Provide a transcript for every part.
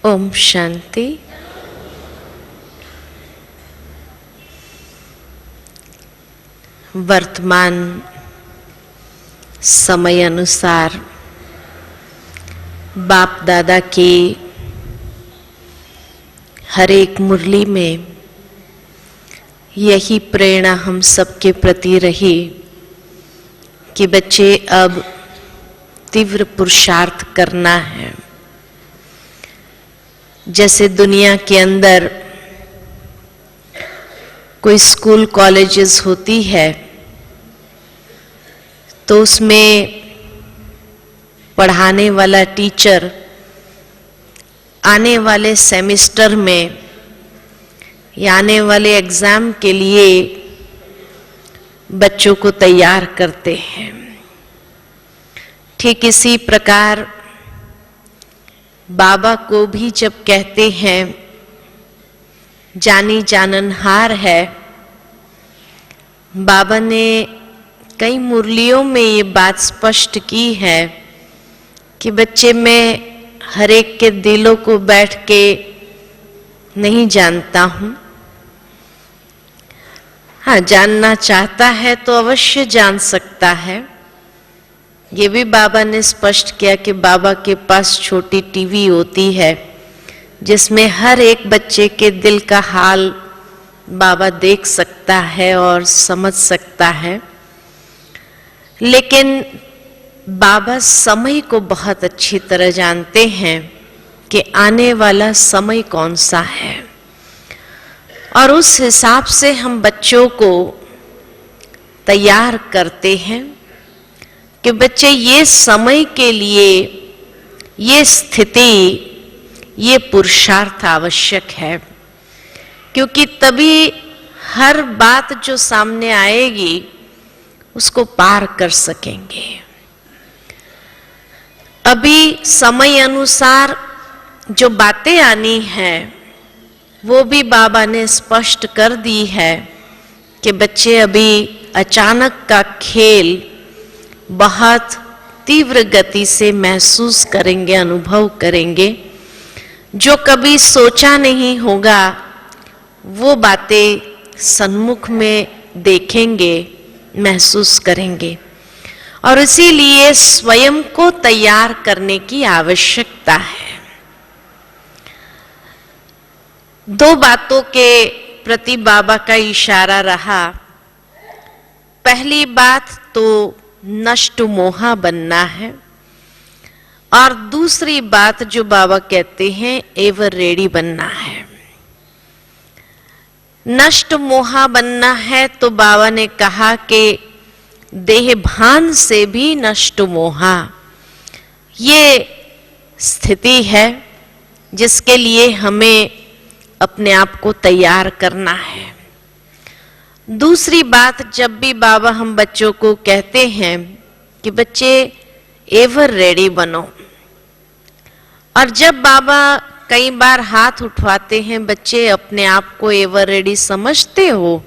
ओम शांति। वर्तमान समय अनुसार बाप दादा की हर एक मुरली में यही प्रेरणा हम सबके प्रति रही कि बच्चे अब तीव्र पुरुषार्थ करना है। जैसे दुनिया के अंदर कोई स्कूल कॉलेजेस होती है तो उसमें पढ़ाने वाला टीचर आने वाले सेमेस्टर में या आने वाले एग्जाम के लिए बच्चों को तैयार करते हैं। ठीक इसी प्रकार बाबा को भी जब कहते हैं जानी जाननहार है, बाबा ने कई मुरलियों में ये बात स्पष्ट की है कि बच्चे मैं हर एक के दिलों को बैठ के नहीं जानता हूं। हाँ, जानना चाहता है तो अवश्य जान सकता है। ये भी बाबा ने स्पष्ट किया कि बाबा के पास छोटी टीवी होती है जिसमें हर एक बच्चे के दिल का हाल बाबा देख सकता है और समझ सकता है। लेकिन बाबा समय को बहुत अच्छी तरह जानते हैं कि आने वाला समय कौन सा है, और उस हिसाब से हम बच्चों को तैयार करते हैं कि बच्चे ये समय के लिए ये स्थिति, ये पुरुषार्थ आवश्यक है, क्योंकि तभी हर बात जो सामने आएगी उसको पार कर सकेंगे। अभी समय अनुसार जो बातें आनी हैं वो भी बाबा ने स्पष्ट कर दी है कि बच्चे अभी अचानक का खेल बहुत तीव्र गति से महसूस करेंगे, अनुभव करेंगे। जो कभी सोचा नहीं होगा वो बातें सन्मुख में देखेंगे, महसूस करेंगे, और इसीलिए स्वयं को तैयार करने की आवश्यकता है। दो बातों के प्रति बाबा का इशारा रहा। पहली बात तो नष्ट मोहा बनना है, और दूसरी बात जो बाबा कहते हैं एवर रेडी बनना है। नष्ट मोहा बनना है तो बाबा ने कहा कि देह भान से भी नष्ट मोहा, ये स्थिति है जिसके लिए हमें अपने आप को तैयार करना है। दूसरी बात, जब भी बाबा हम बच्चों को कहते हैं कि बच्चे एवर रेडी बनो, और जब बाबा कई बार हाथ उठवाते हैं बच्चे अपने आप को एवर रेडी समझते हो,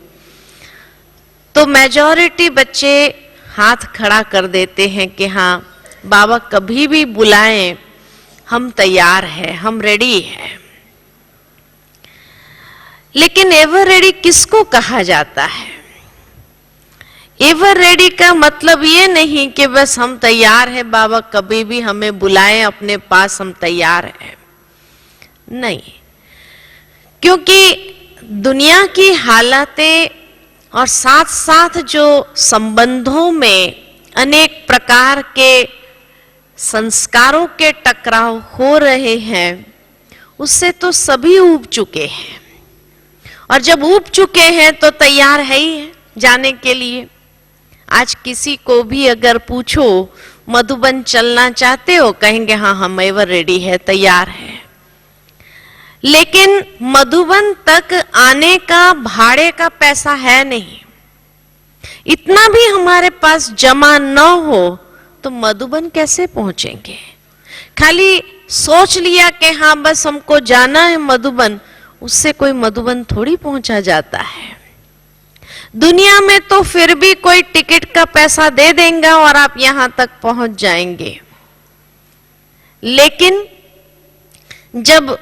तो मेजॉरिटी बच्चे हाथ खड़ा कर देते हैं कि हाँ बाबा कभी भी बुलाएं हम तैयार हैं, हम रेडी हैं। लेकिन एवर रेडी किसको कहा जाता है? एवर रेडी का मतलब ये नहीं कि बस हम तैयार हैं, बाबा कभी भी हमें बुलाएं अपने पास, हम तैयार हैं। नहीं, क्योंकि दुनिया की हालातें और साथ साथ जो संबंधों में अनेक प्रकार के संस्कारों के टकराव हो रहे हैं, उससे तो सभी ऊब चुके हैं, और जब ऊब चुके हैं तो तैयार है ही है जाने के लिए। आज किसी को भी अगर पूछो मधुबन चलना चाहते हो, कहेंगे हाँ हम एवर रेडी है, तैयार है। लेकिन मधुबन तक आने का भाड़े का पैसा है नहीं, इतना भी हमारे पास जमा न हो तो मधुबन कैसे पहुंचेंगे? खाली सोच लिया कि हाँ बस हमको जाना है मधुबन, उससे कोई मधुबन थोड़ी पहुंचा जाता है। दुनिया में तो फिर भी कोई टिकट का पैसा दे देंगे और आप यहां तक पहुंच जाएंगे। लेकिन जब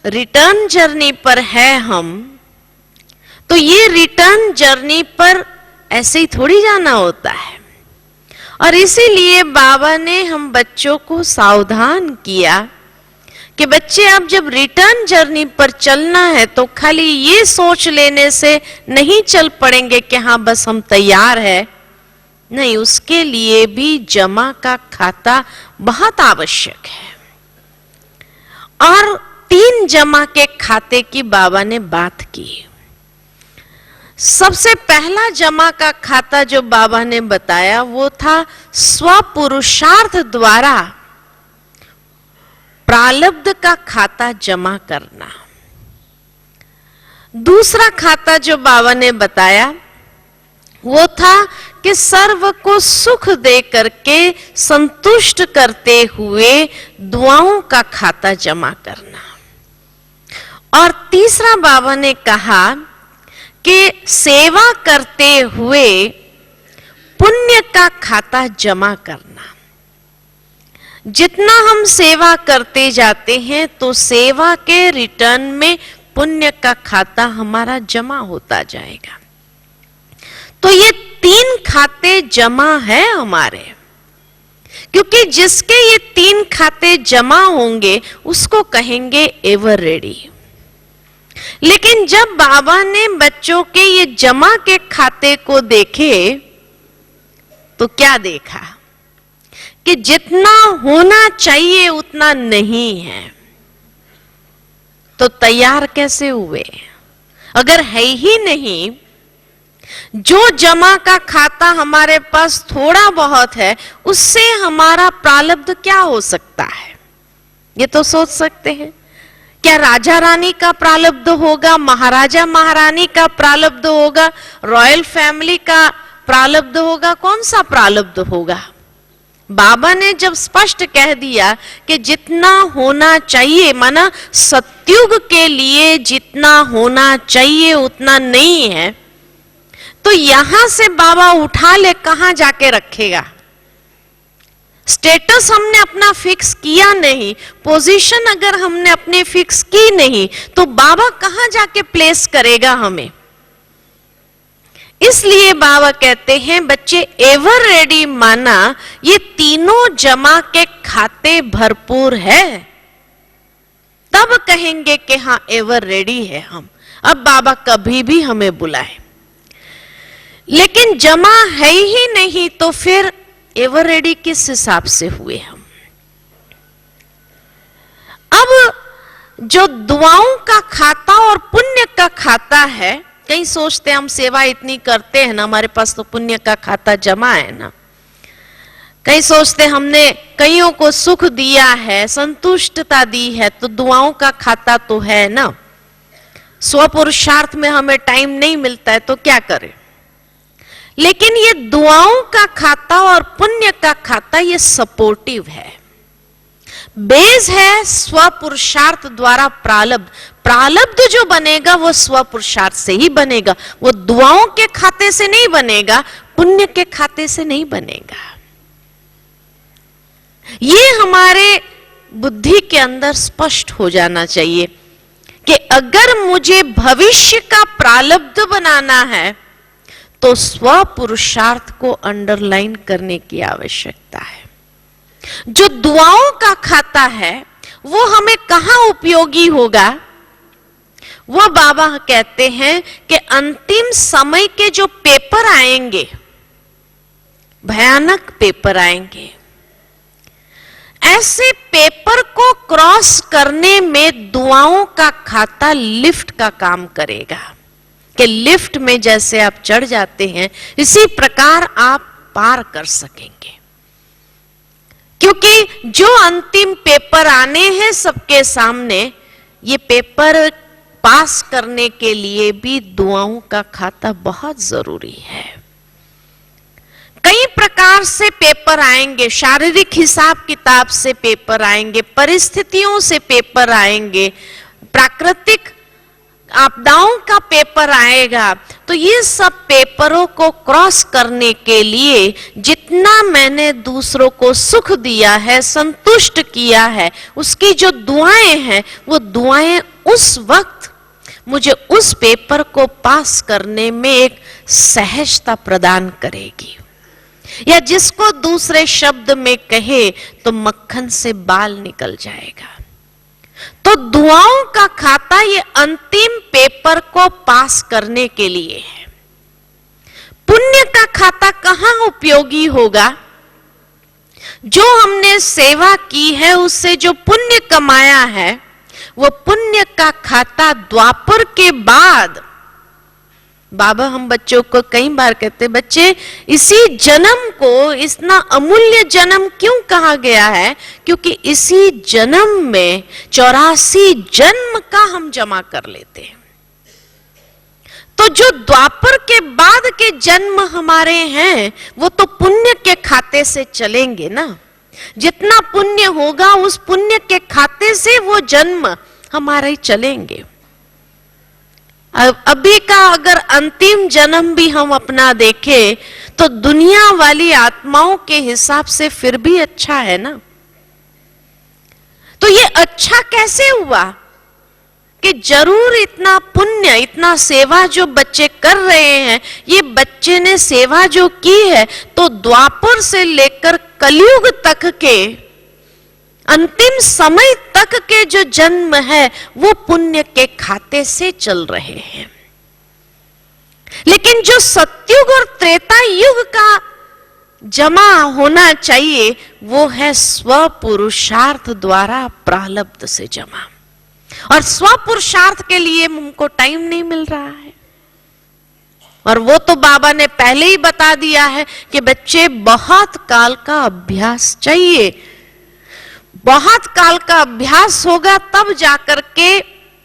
रिटर्न जर्नी पर है हम, तो ये रिटर्न जर्नी पर ऐसे ही थोड़ी जाना होता है। और इसीलिए बाबा ने हम बच्चों को सावधान किया कि बच्चे अब जब रिटर्न जर्नी पर चलना है तो खाली ये सोच लेने से नहीं चल पड़ेंगे कि हाँ बस हम तैयार है। नहीं, उसके लिए भी जमा का खाता बहुत आवश्यक है। और 3 जमा के खाते की बाबा ने बात की। सबसे पहला जमा का खाता जो बाबा ने बताया वो था स्वपुरुषार्थ द्वारा प्रारब्ध का खाता जमा करना। दूसरा खाता जो बाबा ने बताया वो था कि सर्व को सुख दे करके संतुष्ट करते हुए दुआओं का खाता जमा करना। और तीसरा बाबा ने कहा कि सेवा करते हुए पुण्य का खाता जमा करना। जितना हम सेवा करते जाते हैं तो सेवा के रिटर्न में पुण्य का खाता हमारा जमा होता जाएगा। तो ये 3 खाते जमा है हमारे, क्योंकि जिसके ये 3 खाते जमा होंगे उसको कहेंगे एवर रेडी। लेकिन जब बाबा ने बच्चों के ये जमा के खाते को देखे तो क्या देखा कि जितना होना चाहिए उतना नहीं है। तो तैयार कैसे हुए? अगर है ही नहीं, जो जमा का खाता हमारे पास थोड़ा बहुत है उससे हमारा प्रारब्ध क्या हो सकता है? ये तो सोच सकते हैं। क्या राजा रानी का प्रारब्ध होगा, महाराजा महारानी का प्रारब्ध होगा, रॉयल फैमिली का प्रारब्ध होगा? कौन सा प्रारब्ध होगा? बाबा ने जब स्पष्ट कह दिया कि जितना होना चाहिए, माना सतयुग के लिए जितना होना चाहिए उतना नहीं है, तो यहां से बाबा उठा ले कहां जाके रखेगा? स्टेटस हमने अपना फिक्स किया नहीं, पोजीशन अगर हमने अपने फिक्स की नहीं, तो बाबा कहां जाके प्लेस करेगा हमें? इसलिए बाबा कहते हैं बच्चे एवर रेडी, माना ये तीनों जमा के खाते भरपूर है, तब कहेंगे कि हाँ एवर रेडी है हम। अब बाबा कभी भी हमें बुलाए, लेकिन जमा है ही नहीं तो फिर एवर रेडी किस हिसाब से हुए हम? अब जो दुआओं का खाता और पुण्य का खाता है, कई सोचते हम सेवा इतनी करते हैं ना, हमारे पास तो पुण्य का खाता जमा है ना। कई सोचते हमने कईयों को सुख दिया है, संतुष्टता दी है, तो दुआओं का खाता तो है ना। स्वपुरुषार्थ में हमें टाइम नहीं मिलता है तो क्या करें? लेकिन ये दुआओं का खाता और पुण्य का खाता ये सपोर्टिव है, बेस है स्वपुरुषार्थ द्वारा प्रारब्ध। प्रारब्ध जो बनेगा वो स्वपुरुषार्थ से ही बनेगा, वो दुआओं के खाते से नहीं बनेगा, पुण्य के खाते से नहीं बनेगा। ये हमारे बुद्धि के अंदर स्पष्ट हो जाना चाहिए कि अगर मुझे भविष्य का प्रारब्ध बनाना है तो स्वपुरुषार्थ को अंडरलाइन करने की आवश्यकता है। जो दुआओं का खाता है वो हमें कहां उपयोगी होगा? वो बाबा कहते हैं कि अंतिम समय के जो पेपर आएंगे, भयानक पेपर आएंगे, ऐसे पेपर को क्रॉस करने में दुआओं का खाता लिफ्ट का काम करेगा। कि लिफ्ट में जैसे आप चढ़ जाते हैं इसी प्रकार आप पार कर सकेंगे, क्योंकि जो अंतिम पेपर आने हैं सबके सामने, ये पेपर पास करने के लिए भी दुआओं का खाता बहुत जरूरी है। कई प्रकार से पेपर आएंगे, शारीरिक हिसाब किताब से पेपर आएंगे, परिस्थितियों से पेपर आएंगे, प्राकृतिक आपदाओं का पेपर आएगा, तो ये सब पेपरों को क्रॉस करने के लिए जितना मैंने दूसरों को सुख दिया है, संतुष्ट किया है, उसकी जो दुआएं हैं, वो दुआएं उस वक्त मुझे उस पेपर को पास करने में एक सहजता प्रदान करेगी। या जिसको दूसरे शब्द में कहे तो मक्खन से बाल निकल जाएगा। तो दुआओं का खाता ये अंतिम पेपर को पास करने के लिए है। पुण्य का खाता कहां उपयोगी होगा? जो हमने सेवा की है उससे जो पुण्य कमाया है, वो पुण्य का खाता द्वापर के बाद, बाबा हम बच्चों को कई बार कहते, बच्चे इसी जन्म को इतना अमूल्य जन्म क्यों कहा गया है? क्योंकि इसी जन्म में 84 जन्म का हम जमा कर लेते हैं। तो जो द्वापर के बाद के जन्म हमारे हैं वो तो पुण्य के खाते से चलेंगे ना। जितना पुण्य होगा उस पुण्य के खाते से वो जन्म हमारे चलेंगे। अभी का अगर अंतिम जन्म भी हम अपना देखें तो दुनिया वाली आत्माओं के हिसाब से फिर भी अच्छा है ना। तो ये अच्छा कैसे हुआ कि जरूर इतना पुण्य, इतना सेवा जो बच्चे कर रहे हैं, ये बच्चे ने सेवा जो की है तो द्वापर से लेकर कलयुग तक के अंतिम समय तक के जो जन्म है वो पुण्य के खाते से चल रहे हैं। लेकिन जो सतयुग और त्रेता युग का जमा होना चाहिए वो है स्वपुरुषार्थ द्वारा प्रारब्ध से जमा। और स्वपुरुषार्थ के लिए हमको टाइम नहीं मिल रहा है। और वो तो बाबा ने पहले ही बता दिया है कि बच्चे बहुत काल का अभ्यास चाहिए। बहुत काल का अभ्यास होगा तब जाकर के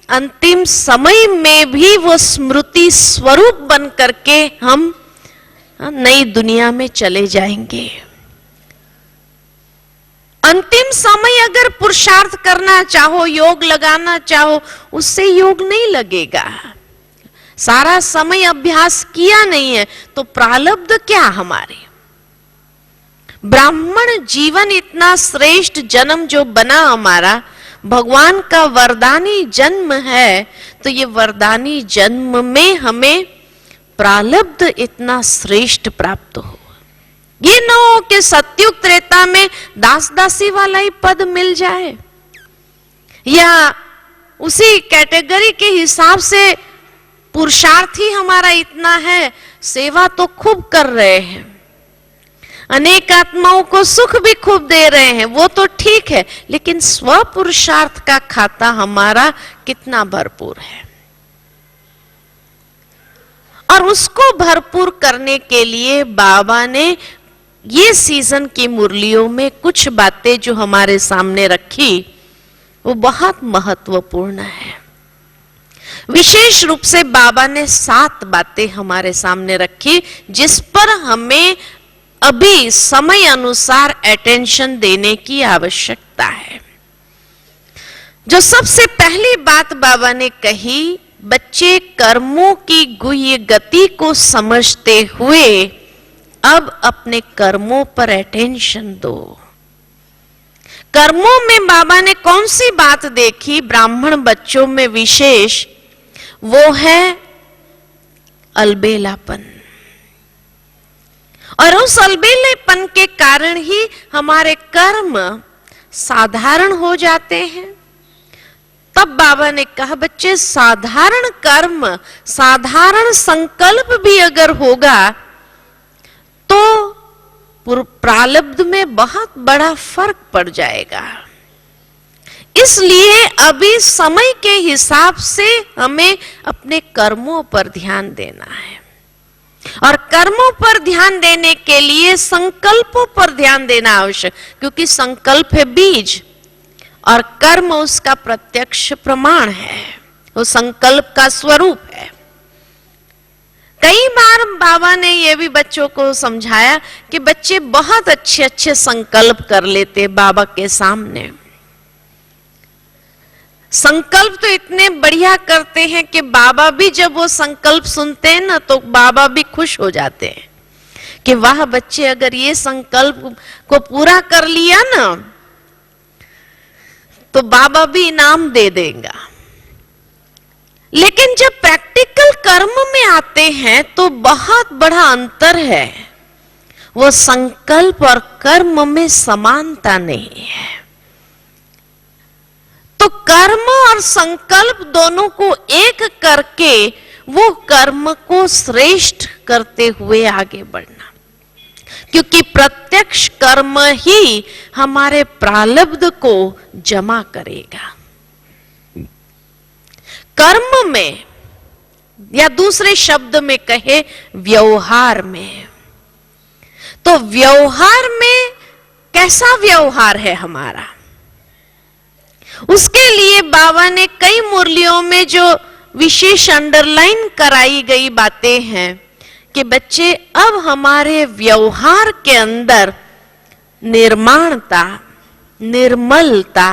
अंतिम समय में भी वो स्मृति स्वरूप बन करके हम नई दुनिया में चले जाएंगे। अंतिम समय अगर पुरुषार्थ करना चाहो, योग लगाना चाहो, उससे योग नहीं लगेगा। सारा समय अभ्यास किया नहीं है तो प्रारब्ध क्या हमारे। ब्राह्मण जीवन इतना श्रेष्ठ जन्म जो बना हमारा, भगवान का वरदानी जन्म है, तो ये वरदानी जन्म में हमें प्रारब्ध इतना श्रेष्ठ प्राप्त हो। ये न हो कि सतयुग त्रेता में दास दासी वाला ही पद मिल जाए, या उसी कैटेगरी के हिसाब से पुरुषार्थ ही हमारा इतना है, सेवा तो खूब कर रहे हैं, अनेक आत्माओं को सुख भी खूब दे रहे हैं, वो तो ठीक है, लेकिन स्व पुरुषार्थ का खाता हमारा कितना भरपूर है। और उसको भरपूर करने के लिए बाबा ने ये सीजन की मुरलियों में कुछ बातें जो हमारे सामने रखी वो बहुत महत्वपूर्ण है। विशेष रूप से बाबा ने 7 बातें हमारे सामने रखी जिस पर हमें अभी समय अनुसार अटेंशन देने की आवश्यकता है। जो सबसे पहली बात बाबा ने कही, बच्चे कर्मों की गुह्य गति को समझते हुए अब अपने कर्मों पर अटेंशन दो। कर्मों में बाबा ने कौन सी बात देखी ब्राह्मण बच्चों में विशेष, वो है अलबेलापन। और उस अलबेलेपन के कारण ही हमारे कर्म साधारण हो जाते हैं। तब बाबा ने कहा बच्चे साधारण कर्म, साधारण संकल्प भी अगर होगा तो प्रारब्ध में बहुत बड़ा फर्क पड़ जाएगा। इसलिए अभी समय के हिसाब से हमें अपने कर्मों पर ध्यान देना है। और कर्मों पर ध्यान देने के लिए संकल्पों पर ध्यान देना आवश्यक, क्योंकि संकल्प है बीज और कर्म उसका प्रत्यक्ष प्रमाण है, वो संकल्प का स्वरूप है। कई बार बाबा ने ये भी बच्चों को समझाया कि बच्चे बहुत अच्छे अच्छे संकल्प कर लेते बाबा के सामने, संकल्प तो इतने बढ़िया करते हैं कि बाबा भी जब वो संकल्प सुनते हैं ना तो बाबा भी खुश हो जाते हैं कि वाह बच्चे, अगर ये संकल्प को पूरा कर लिया ना तो बाबा भी इनाम दे देगा। लेकिन जब प्रैक्टिकल कर्म में आते हैं तो बहुत बड़ा अंतर है। वो संकल्प और कर्म में समानता नहीं है। तो कर्म और संकल्प दोनों को एक करके वो कर्म को श्रेष्ठ करते हुए आगे बढ़ना, क्योंकि प्रत्यक्ष कर्म ही हमारे प्रारब्ध को जमा करेगा। कर्म में या दूसरे शब्द में कहे व्यवहार में, तो व्यवहार में कैसा व्यवहार है हमारा, उसके लिए बाबा ने कई मुरलियों में जो विशेष अंडरलाइन कराई गई बातें हैं कि बच्चे अब हमारे व्यवहार के अंदर निर्माणता, निर्मलता,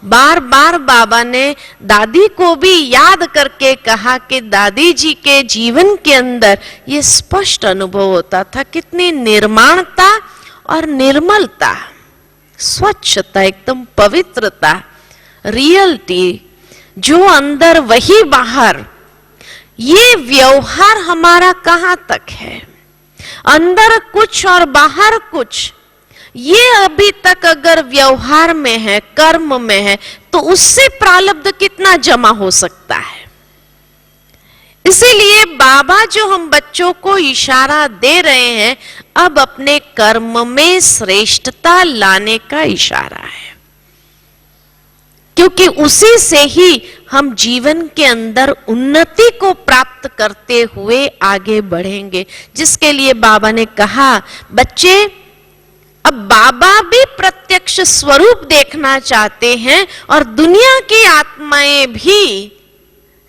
बार बार बाबा ने दादी को भी याद करके कहा कि दादी जी के जीवन के अंदर ये स्पष्ट अनुभव होता था कितनी निर्माणता और निर्मलता, स्वच्छता, एकदम पवित्रता, रियलिटी, जो अंदर वही बाहर। ये व्यवहार हमारा कहां तक है, अंदर कुछ और बाहर कुछ, ये अभी तक अगर व्यवहार में है, कर्म में है, तो उससे प्रारब्ध कितना जमा हो सकता है। इसीलिए बाबा जो हम बच्चों को इशारा दे रहे हैं, अब अपने कर्म में श्रेष्ठता लाने का इशारा है, क्योंकि उसी से ही हम जीवन के अंदर उन्नति को प्राप्त करते हुए आगे बढ़ेंगे। जिसके लिए बाबा ने कहा बच्चे, अब बाबा भी प्रत्यक्ष स्वरूप देखना चाहते हैं और दुनिया की आत्माएं भी,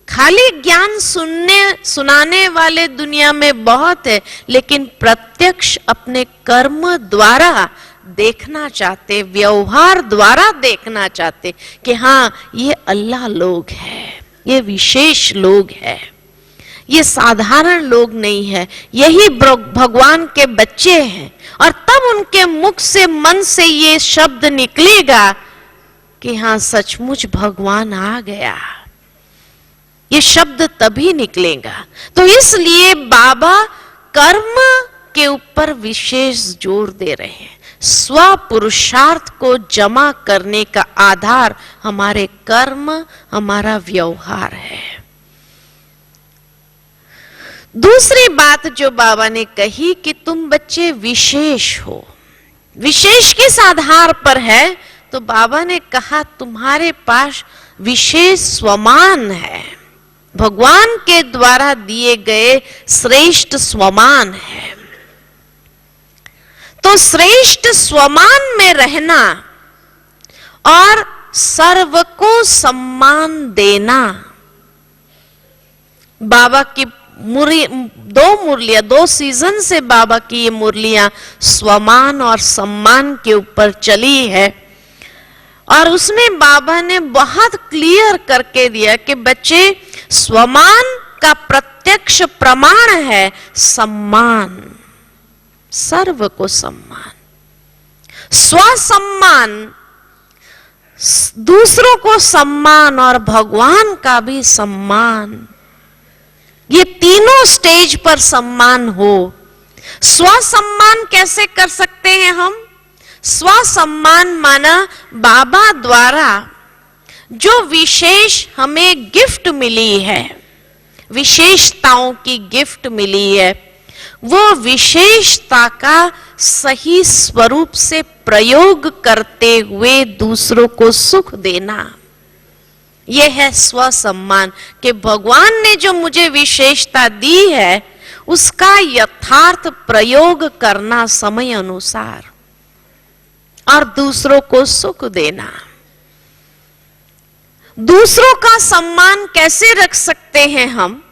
खाली ज्ञान सुनाने वाले दुनिया में बहुत है, लेकिन प्रत्यक्ष अपने कर्म द्वारा देखना चाहते, व्यवहार द्वारा देखना चाहते कि हाँ ये अल्लाह लोग हैं, ये विशेष लोग हैं, ये साधारण लोग नहीं है, यही भगवान के बच्चे हैं। और तब उनके मुख से, मन से ये शब्द निकलेगा कि हाँ सचमुच भगवान आ गया, ये शब्द तभी निकलेगा। तो इसलिए बाबा कर्म के ऊपर विशेष जोर दे रहे हैं। स्व पुरुषार्थ को जमा करने का आधार हमारे कर्म, हमारा व्यवहार है। दूसरी बात जो बाबा ने कही कि तुम बच्चे विशेष हो, विशेष किस आधार पर है, तो बाबा ने कहा तुम्हारे पास विशेष स्वमान है, भगवान के द्वारा दिए गए श्रेष्ठ स्वमान है। तो श्रेष्ठ स्वमान में रहना और सर्व को सम्मान देना, बाबा की दो सीजन से बाबा की ये मुरलियां स्वमान और सम्मान के ऊपर चली है। और उसमें बाबा ने बहुत क्लियर करके दिया कि बच्चे, स्वमान का प्रत्यक्ष प्रमाण है सम्मान, सर्व को सम्मान, स्वसम्मान, दूसरों को सम्मान और भगवान का भी सम्मान, ये तीनों स्टेज पर सम्मान हो। स्वसम्मान कैसे कर सकते हैं हम? स्वसम्मान माना बाबा द्वारा जो विशेष हमें गिफ्ट मिली है, विशेषताओं की गिफ्ट मिली है, वो विशेषता का सही स्वरूप से प्रयोग करते हुए दूसरों को सुख देना, यह है स्वसम्मान। कि भगवान ने जो मुझे विशेषता दी है उसका यथार्थ प्रयोग करना समय अनुसार और दूसरों को सुख देना। दूसरों का सम्मान कैसे रख सकते हैं हम?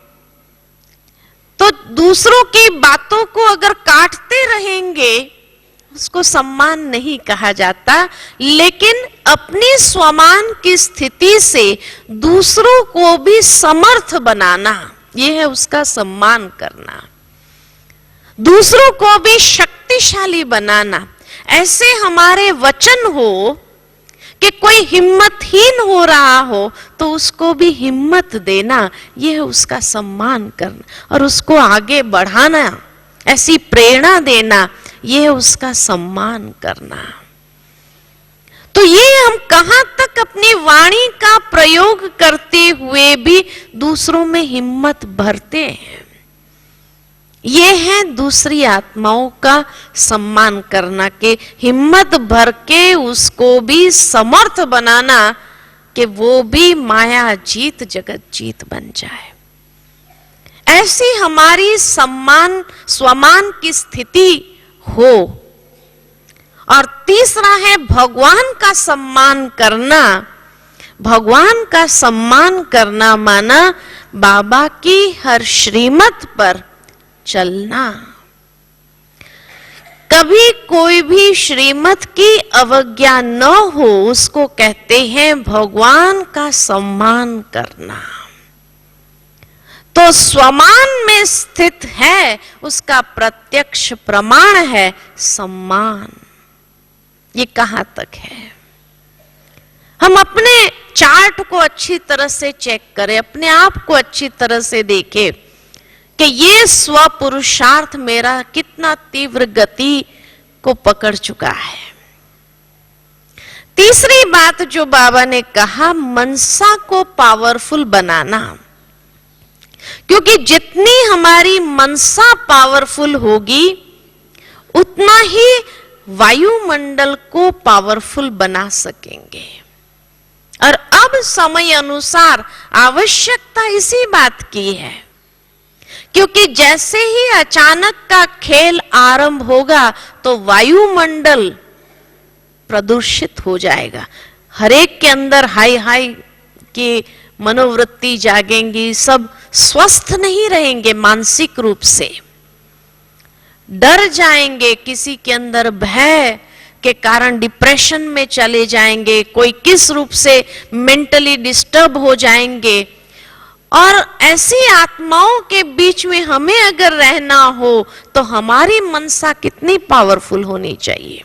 तो दूसरों की बातों को अगर काटते रहेंगे उसको सम्मान नहीं कहा जाता, लेकिन अपनी स्वमान की स्थिति से दूसरों को भी समर्थ बनाना, यह है उसका सम्मान करना। दूसरों को भी शक्तिशाली बनाना। ऐसे हमारे वचन हो कि कोई हिम्मतहीन हो रहा हो तो उसको भी हिम्मत देना, यह है उसका सम्मान करना। और उसको आगे बढ़ाना, ऐसी प्रेरणा देना, यह है उसका सम्मान करना। तो ये हम कहां तक अपनी वाणी का प्रयोग करते हुए भी दूसरों में हिम्मत भरते हैं। ये है दूसरी आत्माओं का सम्मान करना, के हिम्मत भर के उसको भी समर्थ बनाना कि वो भी माया जीत जगत जीत बन जाए। ऐसी हमारी सम्मान स्वमान की स्थिति हो। और तीसरा है भगवान का सम्मान करना। भगवान का सम्मान करना माना बाबा की हर श्रीमत पर चलना। कभी कोई भी श्रीमत की अवज्ञा न हो, उसको कहते हैं भगवान का सम्मान करना। तो स्वमान में स्थित है, उसका प्रत्यक्ष प्रमाण है सम्मान। ये कहां तक है? हम अपने चार्ट को अच्छी तरह से चेक करें, अपने आप को अच्छी तरह से देखें कि ये स्व पुरुषार्थ मेरा कितना तीव्र गति को पकड़ चुका है। तीसरी बात जो बाबा ने कहा, मनसा को पावरफुल बनाना। क्योंकि जितनी हमारी मनसा पावरफुल होगी उतना ही वायुमंडल को पावरफुल बना सकेंगे। और अब समय अनुसार आवश्यकता इसी बात की है, क्योंकि जैसे ही अचानक का खेल आरंभ होगा तो वायुमंडल प्रदूषित हो जाएगा। हर एक के अंदर हाई हाई की मनोवृत्ति जागेंगी, सब स्वस्थ नहीं रहेंगे मानसिक रूप से, डर जाएंगे, किसी के अंदर भय के कारण डिप्रेशन में चले जाएंगे, कोई किस रूप से मेंटली डिस्टर्ब हो जाएंगे। और ऐसी आत्माओं के बीच में हमें अगर रहना हो तो हमारी मनसा कितनी पावरफुल होनी चाहिए।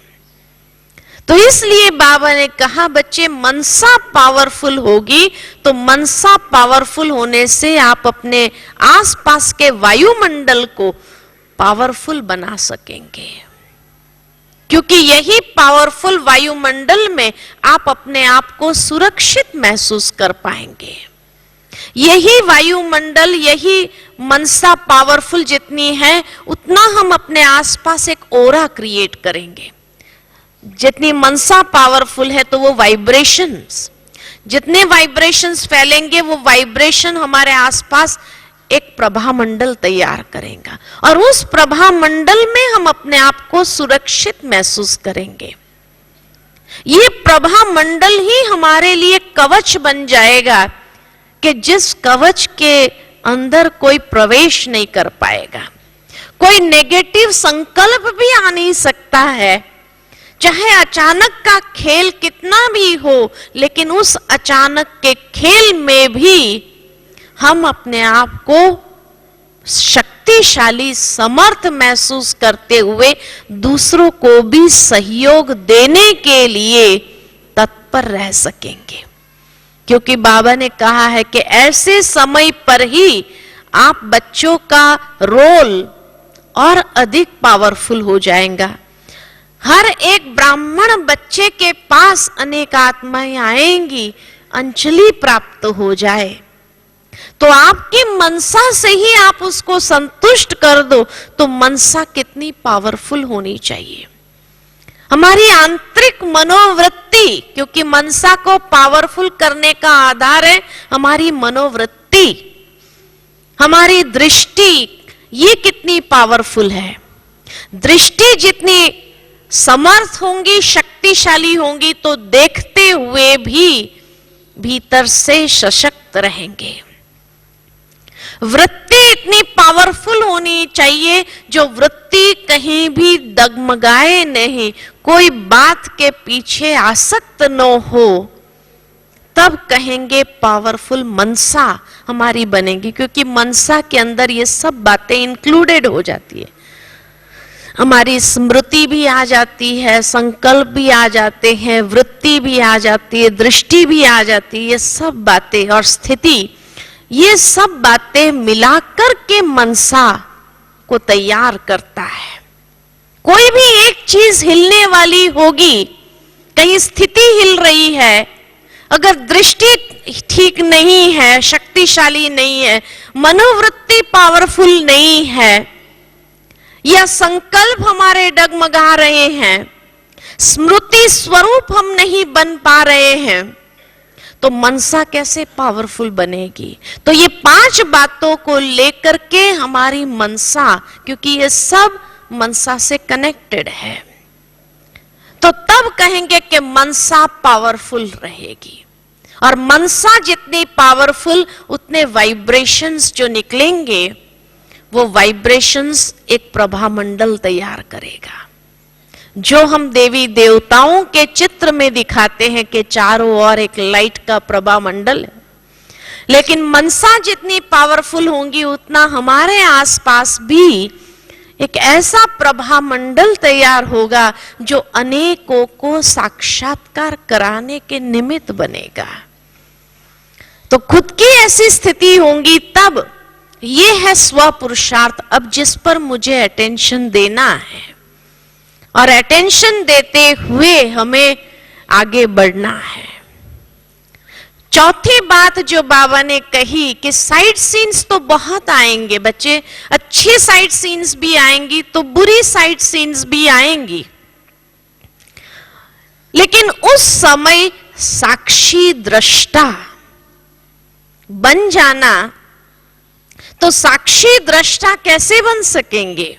तो इसलिए बाबा ने कहा बच्चे मनसा पावरफुल होगी, तो मनसा पावरफुल होने से आप अपने आसपास के वायुमंडल को पावरफुल बना सकेंगे। क्योंकि यही पावरफुल वायुमंडल में आप अपने आप को सुरक्षित महसूस कर पाएंगे। यही वायुमंडल, यही मनसा पावरफुल जितनी है उतना हम अपने आसपास एक ओरा क्रिएट करेंगे। जितनी मनसा पावरफुल है तो वो वाइब्रेशंस, जितने वाइब्रेशंस फैलेंगे वो वाइब्रेशन हमारे आसपास एक प्रभा मंडल तैयार करेगा और उस प्रभा मंडल में हम अपने आप को सुरक्षित महसूस करेंगे। ये प्रभा मंडल ही हमारे लिए कवच बन जाएगा कि जिस कवच के अंदर कोई प्रवेश नहीं कर पाएगा, कोई नेगेटिव संकल्प भी आ नहीं सकता है। चाहे अचानक का खेल कितना भी हो, लेकिन उस अचानक के खेल में भी हम अपने आप को शक्तिशाली समर्थ महसूस करते हुए दूसरों को भी सहयोग देने के लिए तत्पर रह सकेंगे। क्योंकि बाबा ने कहा है कि ऐसे समय पर ही आप बच्चों का रोल और अधिक पावरफुल हो जाएगा। हर एक ब्राह्मण बच्चे के पास अनेक आत्माएं आएंगी, अंजलि प्राप्त हो जाए तो आपकी मनसा से ही आप उसको संतुष्ट कर दो, तो मनसा कितनी पावरफुल होनी चाहिए। हमारी आंतरिक मनोवृत्ति, क्योंकि मनसा को पावरफुल करने का आधार है हमारी मनोवृत्ति, हमारी दृष्टि, ये कितनी पावरफुल है। दृष्टि जितनी समर्थ होंगी, शक्तिशाली होंगी, तो देखते हुए भी भीतर से सशक्त रहेंगे। वृत्ति इतनी पावरफुल होनी चाहिए जो वृत्ति कहीं भी डगमगाए नहीं, कोई बात के पीछे आसक्त न हो, तब कहेंगे पावरफुल मनसा हमारी बनेगी। क्योंकि मनसा के अंदर ये सब बातें इंक्लूडेड हो जाती है, हमारी स्मृति भी आ जाती है, संकल्प भी आ जाते हैं, वृत्ति भी आ जाती है, दृष्टि भी आ जाती है, ये सब बातें और स्थिति, ये सब बातें मिलाकर के मनसा को तैयार करता है। कोई भी एक चीज हिलने वाली होगी, कहीं स्थिति हिल रही है, अगर दृष्टि ठीक नहीं है, शक्तिशाली नहीं है, मनोवृत्ति पावरफुल नहीं है, या संकल्प हमारे डगमगा रहे हैं, स्मृति स्वरूप हम नहीं बन पा रहे हैं, तो मनसा कैसे पावरफुल बनेगी? तो ये 5 बातों को लेकर के हमारी मनसा, क्योंकि ये सब मनसा से कनेक्टेड है, तो तब कहेंगे कि मनसा पावरफुल रहेगी। और मनसा जितनी पावरफुल, उतने वाइब्रेशंस जो निकलेंगे, वो वाइब्रेशंस एक प्रभा मंडल तैयार करेगा। जो हम देवी देवताओं के चित्र में दिखाते हैं कि चारों ओर एक लाइट का प्रभा मंडल है, लेकिन मनसा जितनी पावरफुल होंगी, उतना हमारे आसपास भी एक ऐसा प्रभा मंडल तैयार होगा जो अनेकों को साक्षात्कार कराने के निमित्त बनेगा। तो खुद की ऐसी स्थिति होंगी, तब ये है स्व पुरुषार्थ। अब जिस पर मुझे अटेंशन देना है, और अटेंशन देते हुए हमें आगे बढ़ना है। चौथी बात जो बाबा ने कही कि साइड सीन्स तो बहुत आएंगे बच्चे, अच्छी साइड सीन्स भी आएंगी तो बुरी साइड सीन्स भी आएंगी, लेकिन उस समय साक्षी दृष्टा बन जाना। तो साक्षी दृष्टा कैसे बन सकेंगे?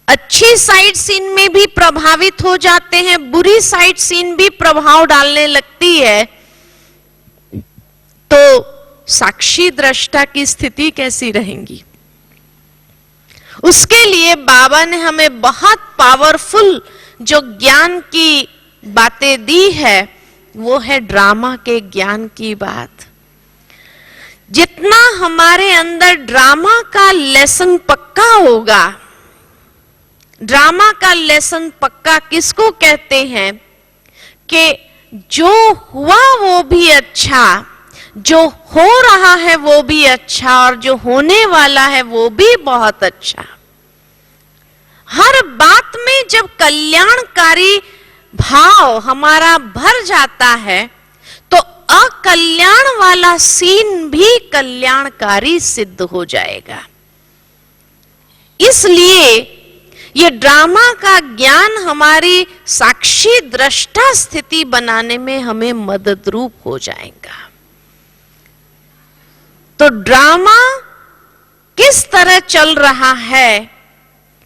अच्छी साइड सीन में भी प्रभावित हो जाते हैं, बुरी साइड सीन भी प्रभाव डालने लगती है, तो साक्षी दृष्टा की स्थिति कैसी रहेगी? उसके लिए बाबा ने हमें बहुत पावरफुल जो ज्ञान की बातें दी है, वो है ड्रामा के ज्ञान की बात। जितना हमारे अंदर ड्रामा का लेसन पक्का होगा, ड्रामा का लेसन पक्का किसको कहते हैं? कि जो हुआ वो भी अच्छा, जो हो रहा है वो भी अच्छा, और जो होने वाला है वो भी बहुत अच्छा। हर बात में जब कल्याणकारी भाव हमारा भर जाता है, तो अकल्याण वाला सीन भी कल्याणकारी सिद्ध हो जाएगा। इसलिए ये ड्रामा का ज्ञान हमारी साक्षी दृष्टा स्थिति बनाने में हमें मदद रूप हो जाएगा। तो ड्रामा किस तरह चल रहा है,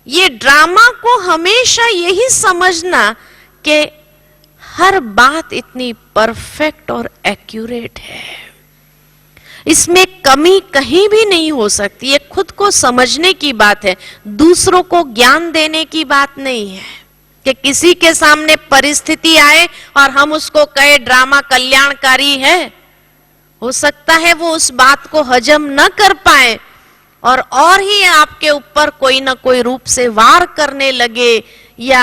ये ड्रामा को हमेशा यही समझना कि हर बात इतनी परफेक्ट और एक्यूरेट है, इसमें कमी कहीं भी नहीं हो सकती। ये खुद को समझने की बात है, दूसरों को ज्ञान देने की बात नहीं है कि किसी के सामने परिस्थिति आए और हम उसको कहे ड्रामा कल्याणकारी है। हो सकता है वो उस बात को हजम न कर पाए और ही आपके ऊपर कोई ना कोई रूप से वार करने लगे, या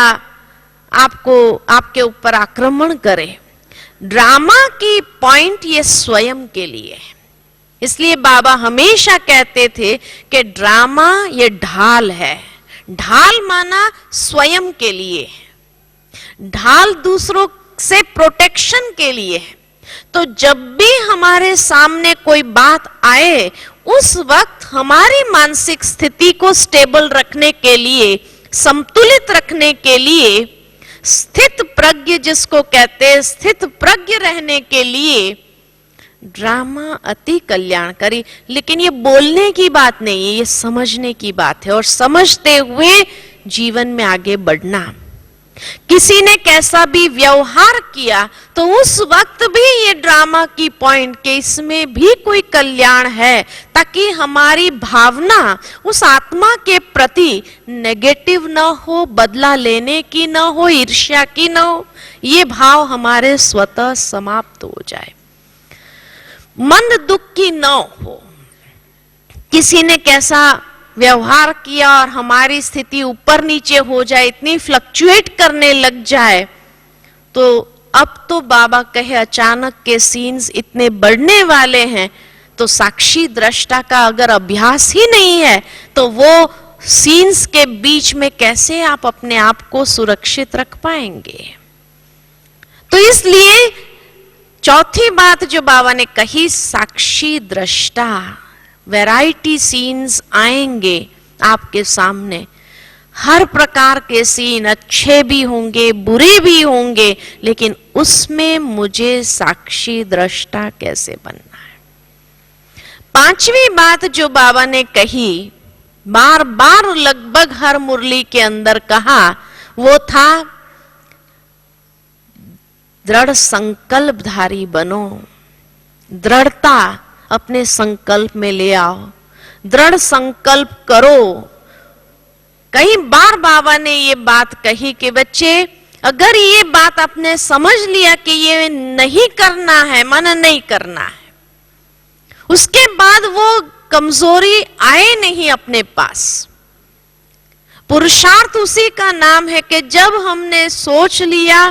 आपके ऊपर आक्रमण करे। ड्रामा की पॉइंट ये स्वयं के लिए है। इसलिए बाबा हमेशा कहते थे कि ड्रामा ये ढाल है। ढाल माना स्वयं के लिए, ढाल दूसरों से प्रोटेक्शन के लिए है। तो जब भी हमारे सामने कोई बात आए, उस वक्त हमारी मानसिक स्थिति को स्टेबल रखने के लिए, संतुलित रखने के लिए, स्थित प्रज्ञ जिसको कहते हैं, स्थित प्रज्ञ रहने के लिए ड्रामा अति कल्याणकारी। लेकिन ये बोलने की बात नहीं है, ये समझने की बात है, और समझते हुए जीवन में आगे बढ़ना। किसी ने कैसा भी व्यवहार किया तो उस वक्त भी ये ड्रामा की पॉइंट के इसमें भी कोई कल्याण है, ताकि हमारी भावना उस आत्मा के प्रति नेगेटिव ना हो, बदला लेने की ना हो, ईर्ष्या की ना हो, ये भाव हमारे स्वतः समाप्त हो जाए। मंद दुख की ना हो, किसी ने कैसा व्यवहार किया और हमारी स्थिति ऊपर नीचे हो जाए, इतनी फ्लक्चुएट करने लग जाए, तो अब तो बाबा कहे अचानक के सीन्स इतने बढ़ने वाले हैं, तो साक्षी दृष्टा का अगर अभ्यास ही नहीं है तो वो सीन्स के बीच में कैसे आप अपने आप को सुरक्षित रख पाएंगे। तो इसलिए चौथी बात जो बाबा ने कही, साक्षी दृष्टा, वैरायटी सीन्स आएंगे आपके सामने, हर प्रकार के सीन, अच्छे भी होंगे बुरे भी होंगे, लेकिन उसमें मुझे साक्षी दृष्टा कैसे बनना है। पांचवी बात जो बाबा ने कही, बार बार लगभग हर मुरली के अंदर कहा, वो था दृढ़ संकल्पधारी बनो। दृढ़ता अपने संकल्प में ले आओ, दृढ़ संकल्प करो। कई बार बाबा ने ये बात कही कि बच्चे, अगर ये बात आपने समझ लिया कि ये नहीं करना है, मन नहीं करना है, उसके बाद वो कमजोरी आए नहीं अपने पास। पुरुषार्थ उसी का नाम है कि जब हमने सोच लिया,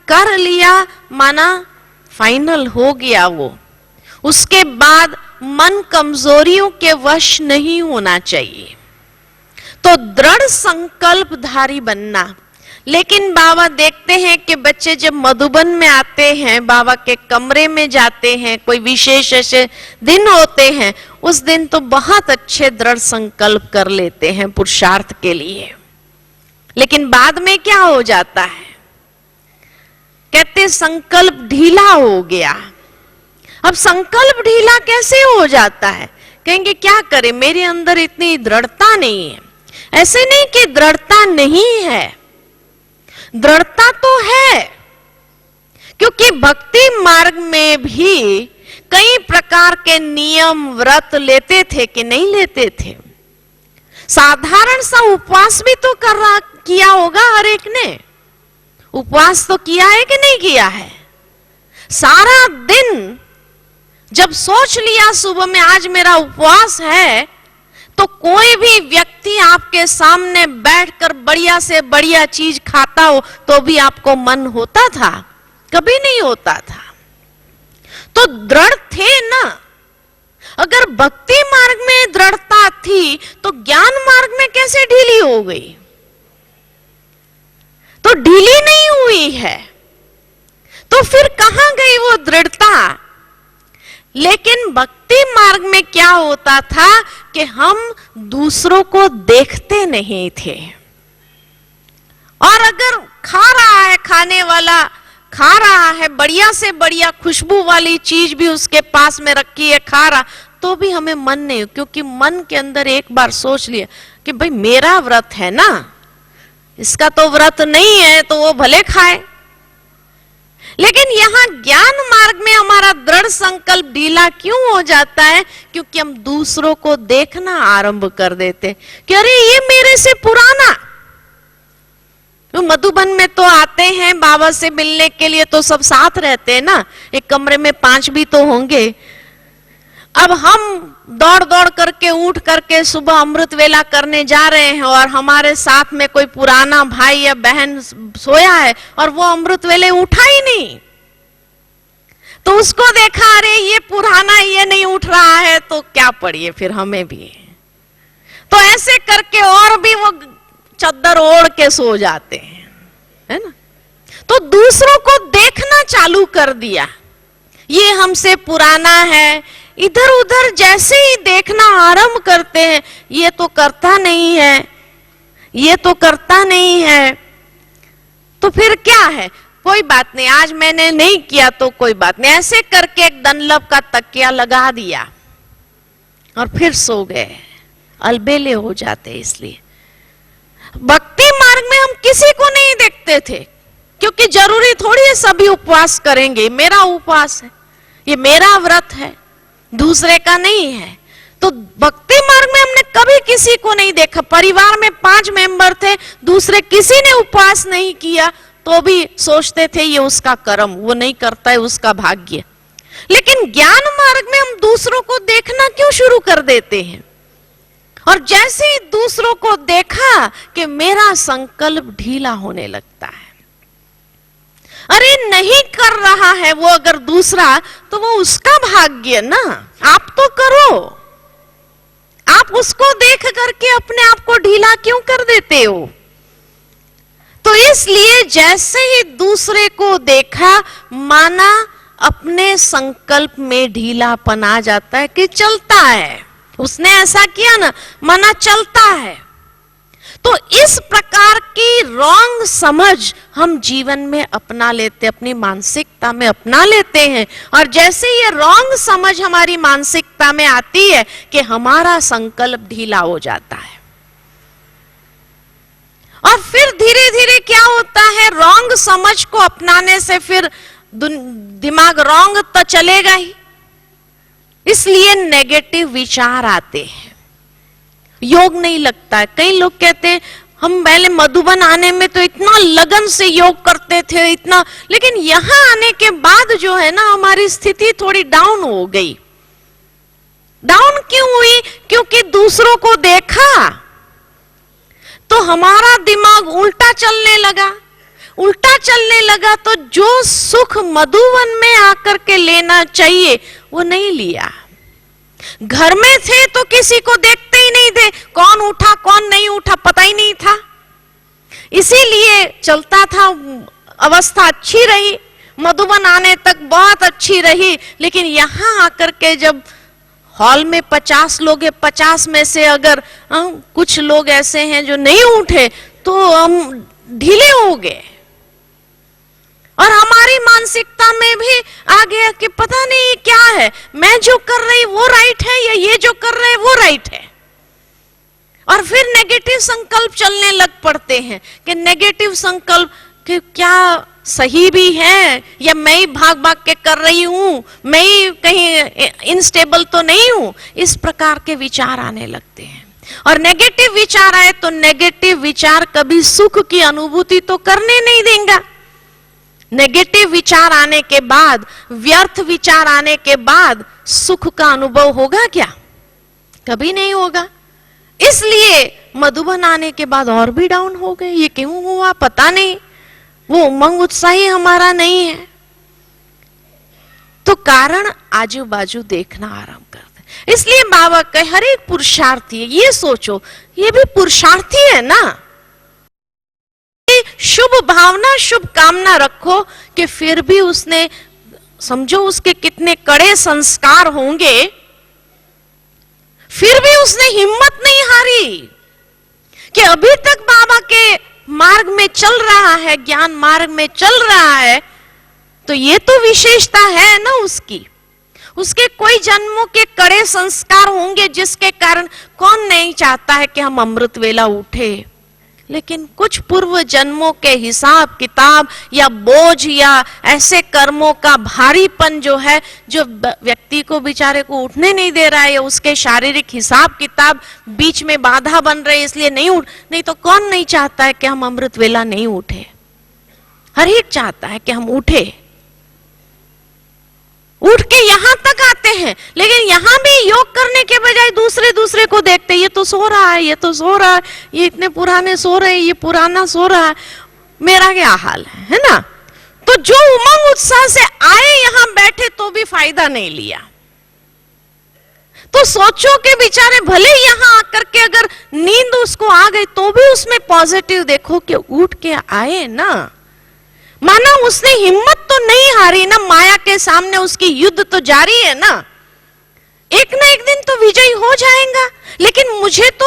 कर लिया, माना फाइनल हो गया वो, उसके बाद मन कमजोरियों के वश नहीं होना चाहिए। तो दृढ़ संकल्पधारी बनना। लेकिन बाबा देखते हैं कि बच्चे जब मधुबन में आते हैं, बाबा के कमरे में जाते हैं, कोई विशेष ऐसे दिन होते हैं, उस दिन तो बहुत अच्छे दृढ़ संकल्प कर लेते हैं पुरुषार्थ के लिए, लेकिन बाद में क्या हो जाता है, कहते संकल्प ढीला हो गया। अब संकल्प ढीला कैसे हो जाता है? कहेंगे क्या करें, मेरे अंदर इतनी दृढ़ता नहीं है। ऐसे नहीं कि दृढ़ता नहीं है, दृढ़ता तो है, क्योंकि भक्ति मार्ग में भी कई प्रकार के नियम व्रत लेते थे कि नहीं लेते थे। साधारण सा उपवास भी तो किया होगा हर एक ने। उपवास तो किया है कि नहीं किया है? सारा दिन जब सोच लिया सुबह में आज मेरा उपवास है, तो कोई भी व्यक्ति आपके सामने बैठकर बढ़िया से बढ़िया चीज खाता हो तो भी आपको मन होता था? कभी नहीं होता था। तो दृढ़ थे ना। अगर भक्ति मार्ग में दृढ़ता थी तो ज्ञान मार्ग में कैसे ढीली हो गई? तो ढीली नहीं हुई है, तो फिर कहां गई वो दृढ़ता? लेकिन भक्ति मार्ग में क्या होता था कि हम दूसरों को देखते नहीं थे, और अगर खा रहा है, खाने वाला खा रहा है, बढ़िया से बढ़िया खुशबू वाली चीज भी उसके पास में रखी है, खा रहा, तो भी हमें मन नहीं, क्योंकि मन के अंदर एक बार सोच लिया कि भाई मेरा व्रत है ना, इसका तो व्रत नहीं है, तो वो भले खाए। लेकिन यहां ज्ञान मार्ग में हमारा दृढ़ संकल्प ढीला क्यों हो जाता है? क्योंकि हम दूसरों को देखना आरंभ कर देते कि अरे ये मेरे से पुराना। तो मधुबन में तो आते हैं बाबा से मिलने के लिए, तो सब साथ रहते हैं ना, एक कमरे में 5 भी तो होंगे। अब हम दौड़ दौड़ करके उठ करके सुबह अमृत वेला करने जा रहे हैं, और हमारे साथ में कोई पुराना भाई या बहन सोया है और वो अमृत वेले उठा ही नहीं, तो उसको देखा अरे ये पुराना, ये नहीं उठ रहा है, तो क्या पड़िए फिर हमें भी। तो ऐसे करके और भी वो चद्दर ओढ़ के सो जाते हैं, है ना। तो दूसरों को देखना चालू कर दिया, ये हमसे पुराना है, इधर उधर जैसे ही देखना आरंभ करते हैं, ये तो करता नहीं है, ये तो करता नहीं है, तो फिर क्या है, कोई बात नहीं, आज मैंने नहीं किया तो कोई बात नहीं, ऐसे करके एक डनलप का तकिया लगा दिया और फिर सो गए, अलबेले हो जाते। इसलिए भक्ति मार्ग में हम किसी को नहीं देखते थे, क्योंकि जरूरी थोड़ी है सभी उपवास करेंगे, मेरा उपवास है, ये मेरा व्रत है, दूसरे का नहीं है। तो भक्ति मार्ग में हमने कभी किसी को नहीं देखा, परिवार में 5 मेंबर थे, दूसरे किसी ने उपवास नहीं किया तो भी सोचते थे ये उसका कर्म, वो नहीं करता है उसका भाग्य। लेकिन ज्ञान मार्ग में हम दूसरों को देखना क्यों शुरू कर देते हैं? और जैसे ही दूसरों को देखा कि मेरा संकल्प ढीला होने लगता है। अरे नहीं कर रहा है वो अगर दूसरा, तो वो उसका भाग्य ना, आप तो करो। आप उसको देख करके अपने आप को ढीला क्यों कर देते हो? तो इसलिए जैसे ही दूसरे को देखा, माना अपने संकल्प में ढीलापन आ जाता है कि चलता है, उसने ऐसा किया ना, माना चलता है। तो इस प्रकार की रॉन्ग समझ हम जीवन में अपना लेते, अपनी मानसिकता में अपना लेते हैं। और जैसे ये रॉन्ग समझ हमारी मानसिकता में आती है कि हमारा संकल्प ढीला हो जाता है। और फिर धीरे धीरे क्या होता है, रॉन्ग समझ को अपनाने से फिर दिमाग रॉन्ग तो चलेगा ही, इसलिए नेगेटिव विचार आते हैं, योग नहीं लगता है। कई लोग कहते हैं हम पहले मधुबन आने में तो इतना लगन से योग करते थे, इतना, लेकिन यहां आने के बाद जो है ना हमारी स्थिति थोड़ी डाउन हो गई। डाउन क्यों हुई? क्योंकि दूसरों को देखा तो हमारा दिमाग उल्टा चलने लगा। उल्टा चलने लगा तो जो सुख मधुवन में आकर के लेना चाहिए वो नहीं लिया। घर में थे तो किसी को देखते ही नहीं थे, कौन उठा कौन नहीं उठा पता ही नहीं था, इसीलिए चलता था, अवस्था अच्छी रही, मधुबन आने तक बहुत अच्छी रही। लेकिन यहां आकर के जब हॉल में 50 लोग हैं, 50 में से अगर कुछ लोग ऐसे हैं जो नहीं उठे तो हम ढीले हो गए। और हमारी मानसिकता में भी आ गया कि पता नहीं क्या है, मैं जो कर रही वो राइट है या ये जो कर रहे वो राइट है। और फिर नेगेटिव संकल्प चलने लग पड़ते हैं कि नेगेटिव संकल्प कि क्या सही भी है या मैं ही भाग भाग के कर रही हूं, मैं ही कहीं इनस्टेबल तो नहीं हूं, इस प्रकार के विचार आने लगते हैं। और नेगेटिव विचार आए तो नेगेटिव विचार कभी सुख की अनुभूति तो करने नहीं देगा। नेगेटिव विचार आने के बाद, व्यर्थ विचार आने के बाद सुख का अनुभव होगा क्या? कभी नहीं होगा। इसलिए मधुबन आने के बाद और भी डाउन हो गए। ये क्यों हुआ पता नहीं, वो उमंग उत्साह ही हमारा नहीं है। तो कारण आजू बाजू देखना आरंभ करते। इसलिए बाबा कहे हर एक पुरुषार्थी है, ये सोचो ये भी पुरुषार्थी है ना। शुभ भावना शुभ कामना रखो कि फिर भी उसने, समझो उसके कितने कड़े संस्कार होंगे, फिर भी उसने हिम्मत नहीं हारी कि अभी तक बाबा के मार्ग में चल रहा है, ज्ञान मार्ग में चल रहा है। तो ये तो विशेषता है ना उसकी। उसके कोई जन्मों के कड़े संस्कार होंगे जिसके कारण कौन नहीं चाहता है कि हम अमृत वेला उठे। लेकिन कुछ पूर्व जन्मों के हिसाब किताब या बोझ या ऐसे कर्मों का भारीपन जो है, जो व्यक्ति को बेचारे को उठने नहीं दे रहा है, या उसके शारीरिक हिसाब किताब बीच में बाधा बन रहे, इसलिए नहीं तो कौन नहीं चाहता है कि हम अमृत वेला नहीं उठे। हर एक चाहता है कि हम उठे, उठ के यहां तक आते हैं। लेकिन यहां भी योग करने के बजाय दूसरे को देखते, ये तो सो रहा है, ये तो सो रहा है, ये इतने पुराने सो रहे हैं, ये पुराना सो रहा है, मेरा क्या हाल है ना। तो जो उमंग उत्साह से आए यहां बैठे तो भी फायदा नहीं लिया। तो सोचो कि बेचारे भले यहां आकर के अगर नींद उसको आ गई तो भी उसमें पॉजिटिव देखो कि उठ के आए ना। माना उसने हिम्मत तो नहीं हारी ना, माया के सामने उसकी युद्ध तो जारी है ना, एक ना एक दिन तो विजयी हो जाएगा। लेकिन मुझे तो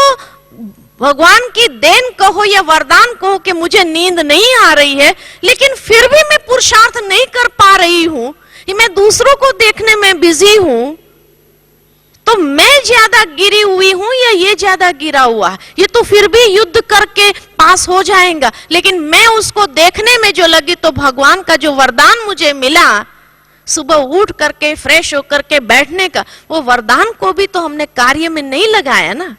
भगवान की देन कहो या वरदान कहो कि मुझे नींद नहीं आ रही है, लेकिन फिर भी मैं पुरुषार्थ नहीं कर पा रही हूं, मैं दूसरों को देखने में बिजी हूं, तो मैं ज्यादा गिरी हुई हूं या ये ज्यादा गिरा हुआ है? ये तो फिर भी युद्ध करके पास हो जाएगा, लेकिन मैं उसको देखने में जो लगी तो भगवान का जो वरदान मुझे मिला सुबह उठ करके फ्रेश होकर के बैठने का, वो वरदान को भी तो हमने कार्य में नहीं लगाया ना।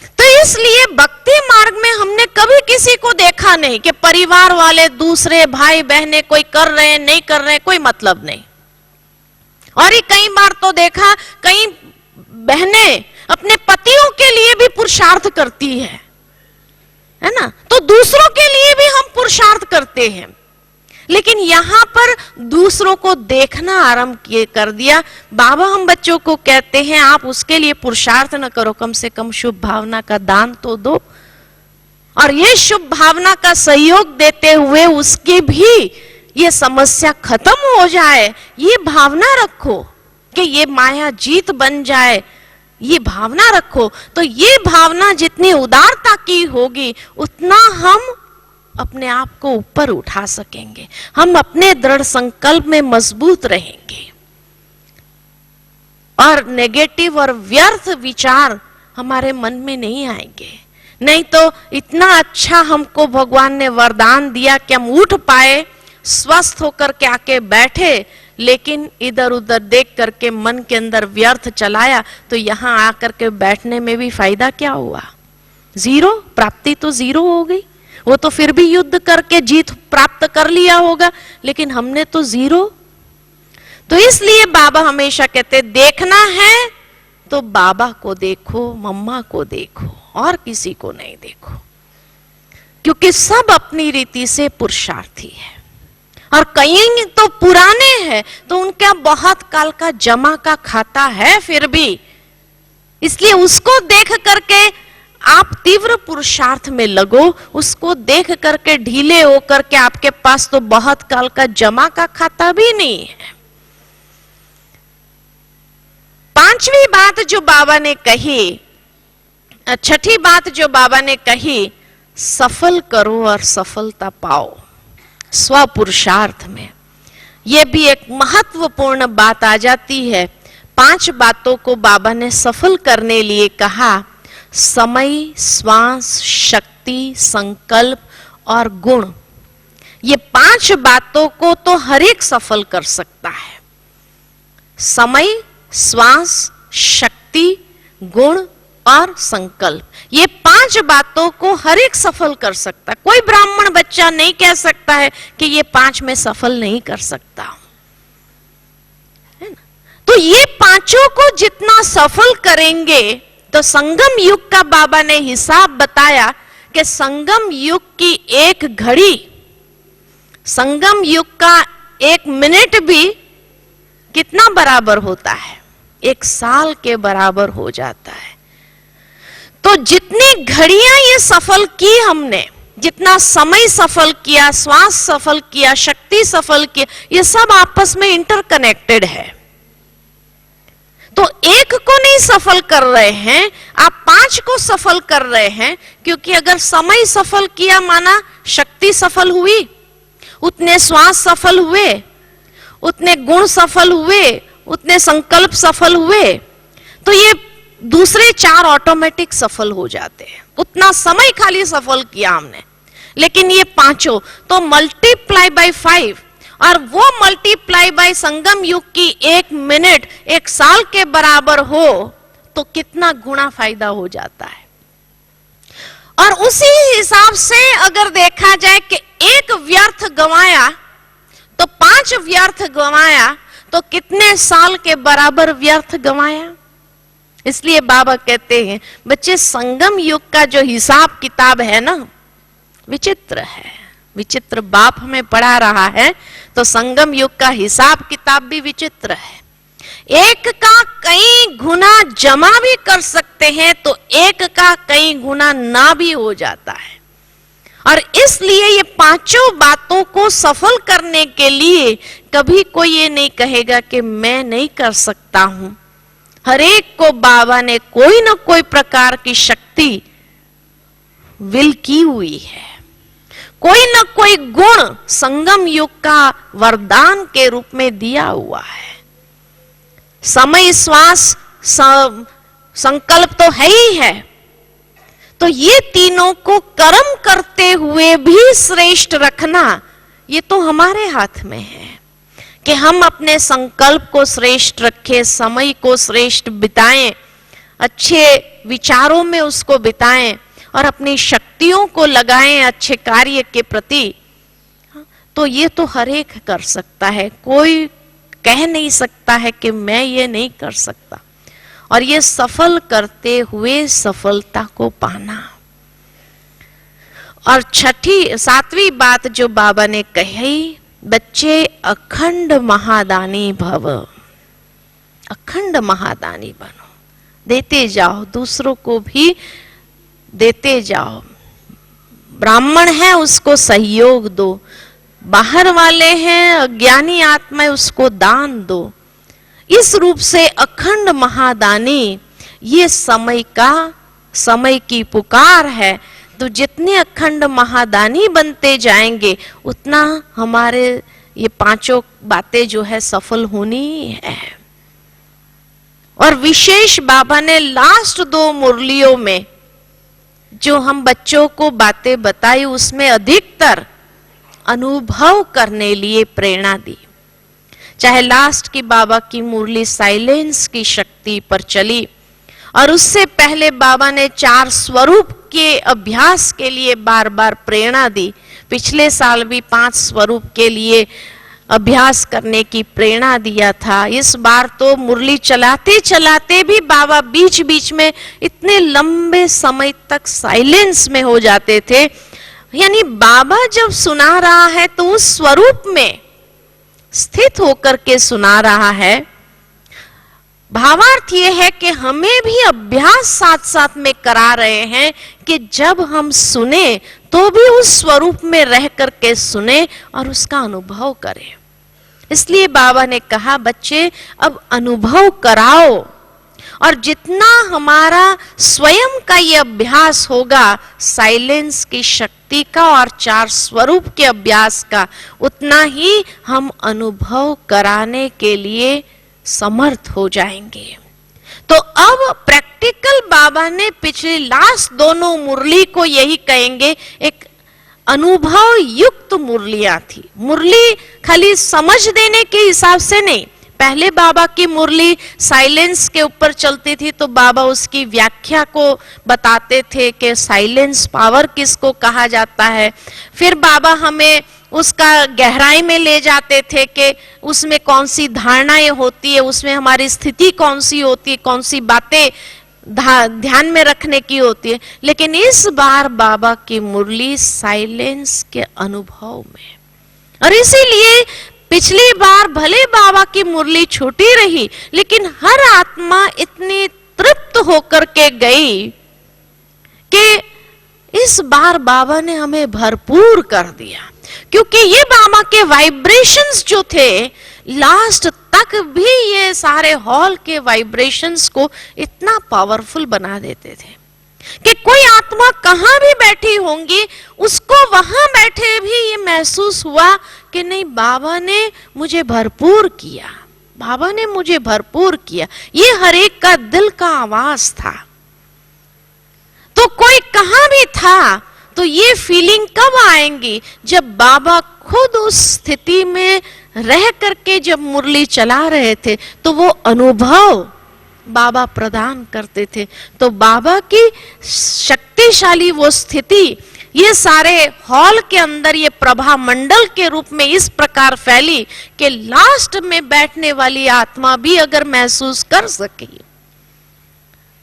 तो इसलिए भक्ति मार्ग में हमने कभी किसी को देखा नहीं कि परिवार वाले दूसरे भाई बहने कोई कर रहे हैं नहीं कर रहे हैं, कोई मतलब नहीं। और ही कई बार तो देखा कई बहनें अपने पतियों के लिए भी पुरुषार्थ करती है ना, तो दूसरों के लिए भी हम पुरुषार्थ करते हैं, लेकिन यहां पर दूसरों को देखना आरंभ किए कर दिया। बाबा हम बच्चों को कहते हैं आप उसके लिए पुरुषार्थ न करो, कम से कम शुभ भावना का दान तो दो, और ये शुभ भावना का सहयोग देते हुए उसकी भी ये समस्या खत्म हो जाए, ये भावना रखो कि ये माया जीत बन जाए, ये भावना रखो। तो ये भावना जितनी उदारता की होगी उतना हम अपने आप को ऊपर उठा सकेंगे, हम अपने दृढ़ संकल्प में मजबूत रहेंगे और नेगेटिव और व्यर्थ विचार हमारे मन में नहीं आएंगे। नहीं तो इतना अच्छा हमको भगवान ने वरदान दिया कि हम उठ पाए, स्वस्थ होकर के आके बैठे, लेकिन इधर उधर देख करके मन के अंदर व्यर्थ चलाया, तो यहां आकर के बैठने में भी फायदा क्या हुआ? जीरो, प्राप्ति तो जीरो हो गई। वो तो फिर भी युद्ध करके जीत प्राप्त कर लिया होगा, लेकिन हमने तो जीरो। तो इसलिए बाबा हमेशा कहते देखना है तो बाबा को देखो, मम्मा को देखो, और किसी को नहीं देखो, क्योंकि सब अपनी रीति से पुरुषार्थी है। और कई तो पुराने हैं तो उनका बहुत काल का जमा का खाता है फिर भी, इसलिए उसको देख करके आप तीव्र पुरुषार्थ में लगो। उसको देख करके ढीले होकर के आपके पास तो बहुत काल का जमा का खाता भी नहीं है। पांचवी बात जो बाबा ने कही, छठी बात जो बाबा ने कही, सफल करो और सफलता पाओ स्व पुरुषार्थ में। यह भी एक महत्वपूर्ण बात आ जाती है। 5 बातों को बाबा ने सफल करने लिए कहा, समय, श्वास, शक्ति, संकल्प और गुण। ये 5 बातों को तो हर एक सफल कर सकता है। समय, श्वास, शक्ति, गुण और संकल्प, ये 5 बातों को हर एक सफल कर सकता है। कोई ब्राह्मण बच्चा नहीं कह सकता है कि ये 5 में सफल नहीं कर सकता, है ना? तो ये 5 को जितना सफल करेंगे, तो संगम युग का बाबा ने हिसाब बताया कि संगम युग की एक घड़ी, संगम युग का 1 मिनट भी कितना बराबर होता है? 1 साल के बराबर हो जाता है। तो जितनी घड़ियां ये सफल की हमने, जितना समय सफल किया, श्वास सफल किया, शक्ति सफल किया, ये सब आपस में इंटरकनेक्टेड है। तो एक को नहीं सफल कर रहे हैं, आप 5 को सफल कर रहे हैं, क्योंकि अगर समय सफल किया माना शक्ति सफल हुई, उतने श्वास सफल हुए, उतने गुण सफल हुए, उतने संकल्प सफल हुए, तो ये दूसरे 4 ऑटोमेटिक सफल हो जाते हैं। उतना समय खाली सफल किया हमने, लेकिन ये 5 तो मल्टीप्लाई बाय 5, और वो मल्टीप्लाई बाय संगम युग की 1 मिनट 1 साल के बराबर हो तो कितना गुना फायदा हो जाता है। और उसी हिसाब से अगर देखा जाए कि 1 व्यर्थ गंवाया तो 5 व्यर्थ गंवाया, तो कितने साल के बराबर व्यर्थ गंवाया। इसलिए बाबा कहते हैं बच्चे, संगम युग का जो हिसाब किताब है ना, विचित्र है। विचित्र बाप हमें पढ़ा रहा है, तो संगम युग का हिसाब किताब भी विचित्र है। 1 का कई गुना जमा भी कर सकते हैं, तो 1 का कई गुना ना भी हो जाता है। और इसलिए ये 5 बातों को सफल करने के लिए कभी कोई ये नहीं कहेगा कि मैं नहीं कर सकता हूं। हर एक को बाबा ने कोई ना कोई प्रकार की शक्ति विल की हुई है, कोई ना कोई गुण संगम युग का वरदान के रूप में दिया हुआ है। समय, श्वास, संकल्प तो है ही है। तो ये तीनों को कर्म करते हुए भी श्रेष्ठ रखना, ये तो हमारे हाथ में है कि हम अपने संकल्प को श्रेष्ठ रखें, समय को श्रेष्ठ बिताएं, अच्छे विचारों में उसको बिताएं और अपनी शक्तियों को लगाएं अच्छे कार्य के प्रति। तो ये तो हर एक कर सकता है, कोई कह नहीं सकता है कि मैं ये नहीं कर सकता। और ये सफल करते हुए सफलता को पाना। और सातवीं बात जो बाबा ने कही, बच्चे अखंड महादानी भव, अखंड महादानी बनो, देते जाओ, दूसरों को भी देते जाओ। ब्राह्मण है उसको सहयोग दो, बाहर वाले हैं अज्ञानी आत्मा, उसको दान दो। इस रूप से अखंड महादानी, ये समय की पुकार है। तो जितने अखंड महादानी बनते जाएंगे उतना हमारे ये पांचों बातें जो है सफल होनी है। और विशेष बाबा ने लास्ट 2 मुरलियों में जो हम बच्चों को बातें बताई, उसमें अधिकतर अनुभव करने लिए प्रेरणा दी। चाहे लास्ट की बाबा की मुरली साइलेंस की शक्ति पर चली, और उससे पहले बाबा ने 4 स्वरूप के अभ्यास के लिए बार बार प्रेरणा दी। पिछले साल भी 5 स्वरूप के लिए अभ्यास करने की प्रेरणा दिया था। इस बार तो मुरली चलाते चलाते भी बाबा बीच बीच में इतने लंबे समय तक साइलेंस में हो जाते थे। यानी बाबा जब सुना रहा है तो उस स्वरूप में स्थित होकर के सुना रहा है। भावार्थ ये है कि हमें भी अभ्यास साथ साथ में करा रहे हैं कि जब हम सुने तो भी उस स्वरूप में रह करके सुने और उसका अनुभव करें। इसलिए बाबा ने कहा, बच्चे अब अनुभव कराओ, और जितना हमारा स्वयं का ये अभ्यास होगा साइलेंस की शक्ति का और 4 स्वरूप के अभ्यास का, उतना ही हम अनुभव कराने के लिए समर्थ हो जाएंगे। तो अब प्रैक्टिकल बाबा ने पिछली लास्ट दोनों मुरली को यही कहेंगे, एक अनुभव युक्त मुरलियां थी। मुरली खाली समझ देने के हिसाब से नहीं। पहले बाबा की मुरली साइलेंस के ऊपर चलती थी तो बाबा उसकी व्याख्या को बताते थे कि साइलेंस पावर किसको कहा जाता है। फिर बाबा हमें उसका गहराई में ले जाते थे कि उसमें कौन सी धारणाएं होती है, उसमें हमारी स्थिति कौन सी होती है, कौन सी बातें ध्यान में रखने की होती है। लेकिन इस बार बाबा की मुरली साइलेंस के अनुभव में, और इसीलिए पिछली बार भले बाबा की मुरली छोटी रही लेकिन हर आत्मा इतनी तृप्त होकर के गई कि इस बार बाबा ने हमें भरपूर कर दिया। क्योंकि ये बाबा के वाइब्रेशंस जो थे लास्ट तक भी ये सारे हॉल के वाइब्रेशंस को इतना पावरफुल बना देते थे कि कोई आत्मा कहां भी बैठी होंगी उसको वहां बैठे भी ये महसूस हुआ कि नहीं, बाबा ने मुझे भरपूर किया, बाबा ने मुझे भरपूर किया। ये हर एक का दिल का आवाज था। तो कोई कहां भी था तो ये फीलिंग कब आएंगी, जब बाबा खुद उस स्थिति में रह करके जब मुरली चला रहे थे तो वो अनुभव बाबा प्रदान करते थे। तो बाबा की शक्तिशाली वो स्थिति ये सारे हॉल के अंदर ये प्रभा मंडल के रूप में इस प्रकार फैली कि लास्ट में बैठने वाली आत्मा भी अगर महसूस कर सके।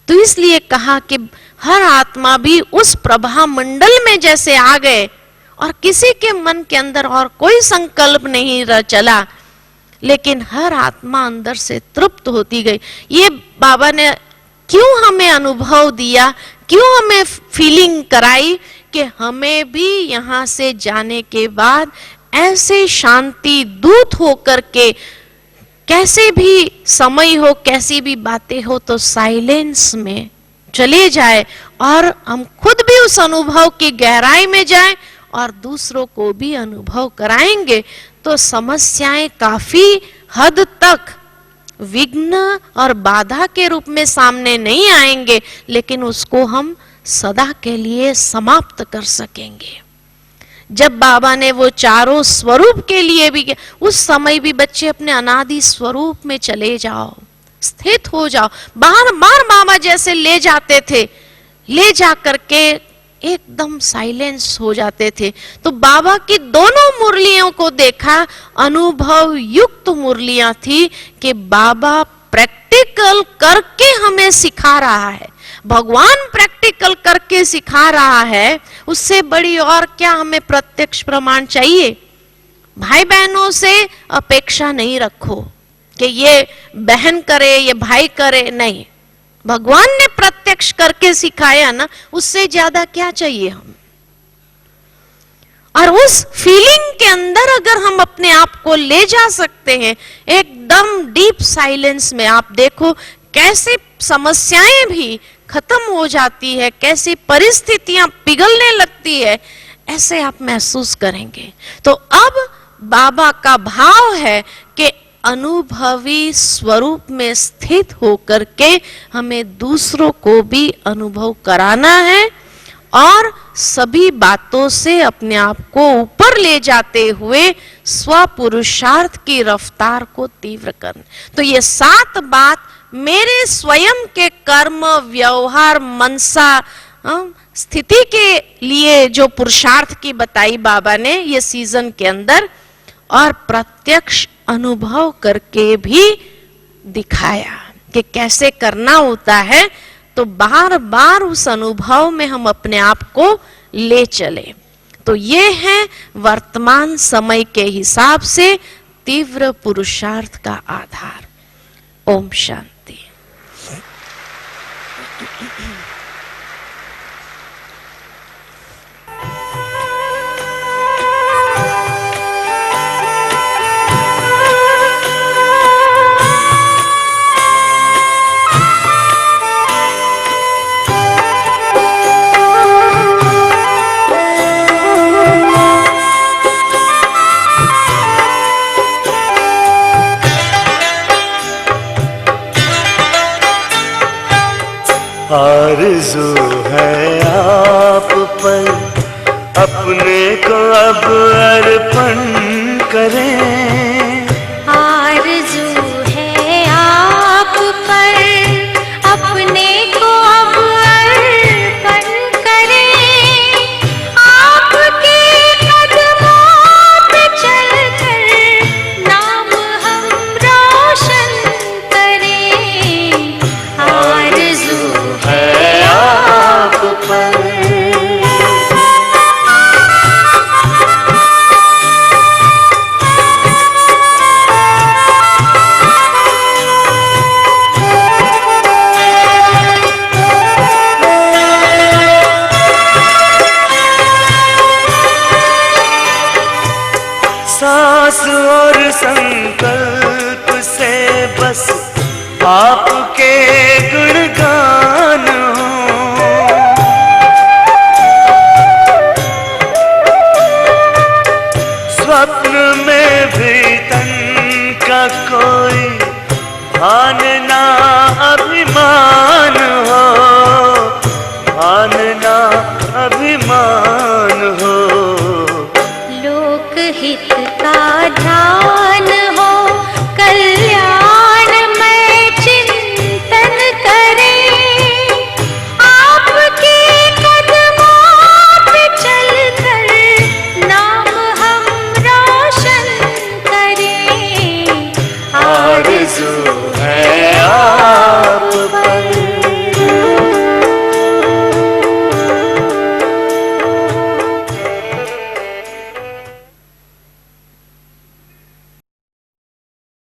तो इसलिए कहा कि हर आत्मा भी उस प्रभा मंडल में जैसे आ गए और किसी के मन के अंदर और कोई संकल्प नहीं रह चला, लेकिन हर आत्मा अंदर से तृप्त होती गई। ये बाबा ने क्यों हमें अनुभव दिया, क्यों हमें फीलिंग कराई कि हमें भी यहां से जाने के बाद ऐसे शांति दूत होकर के कैसे भी समय हो, कैसी भी बातें हो तो साइलेंस में चले जाए और हम खुद भी उस अनुभव की गहराई में जाएं और दूसरों को भी अनुभव कराएंगे तो समस्याएं काफी हद तक विघ्न और बाधा के रूप में सामने नहीं आएंगे, लेकिन उसको हम सदा के लिए समाप्त कर सकेंगे। जब बाबा ने वो चारों स्वरूप के लिए भी, उस समय भी बच्चे अपने अनादि स्वरूप में चले जाओ, स्थित हो जाओ। बार बार बाबा जैसे ले जाते थे, ले जा करके एकदम साइलेंस हो जाते थे। तो बाबा की दोनों मुरलियों को देखा, अनुभव युक्त मुरलियां थी कि बाबा प्रैक्टिकल करके हमें सिखा रहा है। भगवान प्रैक्टिकल करके सिखा रहा है, उससे बड़ी और क्या हमें प्रत्यक्ष प्रमाण चाहिए। भाई बहनों से अपेक्षा नहीं रखो कि ये बहन करे, ये भाई करे, नहीं। भगवान ने प्रत्यक्ष करके सिखाया ना, उससे ज्यादा क्या चाहिए हम। और उस फीलिंग के अंदर अगर हम अपने आप को ले जा सकते हैं, एकदम डीप साइलेंस में, आप देखो कैसे समस्याएं भी खत्म हो जाती है, कैसी परिस्थितियां पिघलने लगती है, ऐसे आप महसूस करेंगे। तो अब बाबा का भाव है कि अनुभवी स्वरूप में स्थित होकर के हमें दूसरों को भी अनुभव कराना है और सभी बातों से अपने आप को ऊपर ले जाते हुए स्वपुरुषार्थ की रफ्तार को तीव्र करना। तो ये 7 बात मेरे स्वयं के कर्म, व्यवहार, मनसा, स्थिति के लिए जो पुरुषार्थ की बताई बाबा ने ये सीजन के अंदर, और प्रत्यक्ष अनुभव करके भी दिखाया कि कैसे करना होता है। तो बार बार उस अनुभव में हम अपने आप को ले चले। तो ये है वर्तमान समय के हिसाब से तीव्र पुरुषार्थ का आधार। ओम शांति। आरज़ू है आप पर अपने को अब अर्पण करें,